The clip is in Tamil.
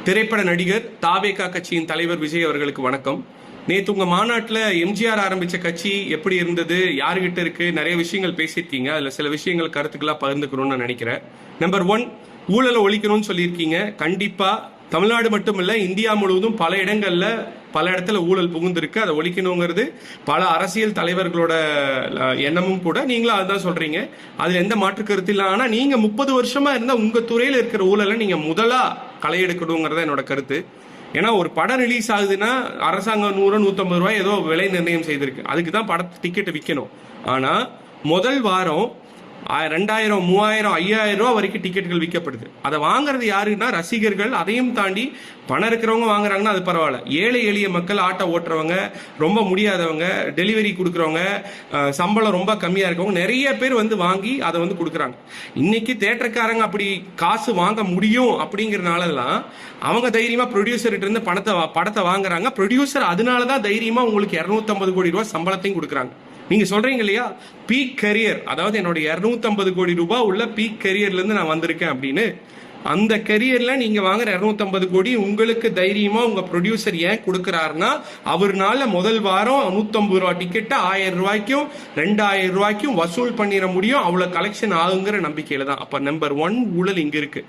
திரைப்பட நடிகர் தாவேகா கட்சியின் தலைவர் விஜய் அவர்களுக்கு வணக்கம். நேற்று உங்க மாநாட்டில் எம்ஜிஆர் ஆரம்பிச்ச கட்சி எப்படி இருந்தது, யாருகிட்ட இருக்கு, நிறைய விஷயங்கள் பேசியிருக்கீங்க. அதுல சில விஷயங்கள் கருத்துக்களா பகிர்ந்துக்கணும்னு நான் நினைக்கிறேன். நம்பர் 1, ஊழலை ஒழிக்கணும்னு சொல்லியிருக்கீங்க. கண்டிப்பா தமிழ்நாடு மட்டும் இல்ல, இந்தியா முழுவதும் பல இடங்கள்ல பல இடத்துல ஊழல் புகுந்திருக்கு. அதை ஒழிக்கணுங்கிறது பல அரசியல் தலைவர்களோட எண்ணமும் கூட. நீங்களும் அதுதான் சொல்றீங்க. அதுல எந்த மாற்று கருத்து இல்லை. ஆனா நீங்க 30 வருஷமா இருந்த உங்க துறையில இருக்கிற ஊழலை நீங்க முதலா களை எடுக்கணுங்கிறத என்னோட கருத்து. ஏன்னா ஒரு படம் ரிலீஸ் ஆகுதுன்னா அரசாங்கம் 100-150 ரூபாய் ஏதோ விலை நிர்ணயம் செய்திருக்கு. அதுக்கு தான் படத்தை டிக்கெட் விற்கணும். ஆனா முதல் வாரம் 2000, 3000, 5000 ரூபா வரைக்கும் டிக்கெட்டுகள் விற்கப்படுது. அதை வாங்குறது யாருன்னா ரசிகர்கள். அதையும் தாண்டி பணம் இருக்கிறவங்க வாங்குறாங்கன்னா அது பரவாயில்ல. ஏழை எளிய மக்கள், ஆட்டோ ஓட்டுறவங்க, ரொம்ப முடியாதவங்க, டெலிவரி கொடுக்குறவங்க, சம்பளம் ரொம்ப கம்மியா இருக்கவங்க நிறைய பேர் வந்து வாங்கி அதை வந்து கொடுக்குறாங்க. இன்னைக்கு தேட்டருக்காரங்க அப்படி காசு வாங்க முடியும் அப்படிங்கறதுனாலதான் அவங்க தைரியமா ப்ரொடியூசர்கிட்ட இருந்து படத்தை வாங்குறாங்க. ப்ரொடியூசர் அதனாலதான் தைரியமா உங்களுக்கு 250 கோடி ரூபாய் சம்பளத்தையும் கொடுக்குறாங்க. நீங்க சொல்றீங்க இல்லையா, பீக் கரியர், அதாவது என்னோட 250 கோடி ரூபாய் உள்ள பீக் கரியர்ல இருந்து நான் வந்திருக்கேன் அப்படின்னு. அந்த கரியர்ல நீங்க வாங்குற 250 கோடி உங்களுக்கு தைரியமா உங்க ப்ரொடியூசர் ஏன் கொடுக்கறாருன்னா, அவர்னால முதல் வாரம் 150 ரூபாய் டிக்கெட் 1000 ரூபாய்க்கும் 2000 ரூபாய்க்கும் வசூல் பண்ணிட முடியும். அவ்வளவு கலெக்ஷன் ஆகுங்கிற நம்பிக்கையில தான். அப்ப நம்பர் 1 ஊழல் இங்க இருக்கு.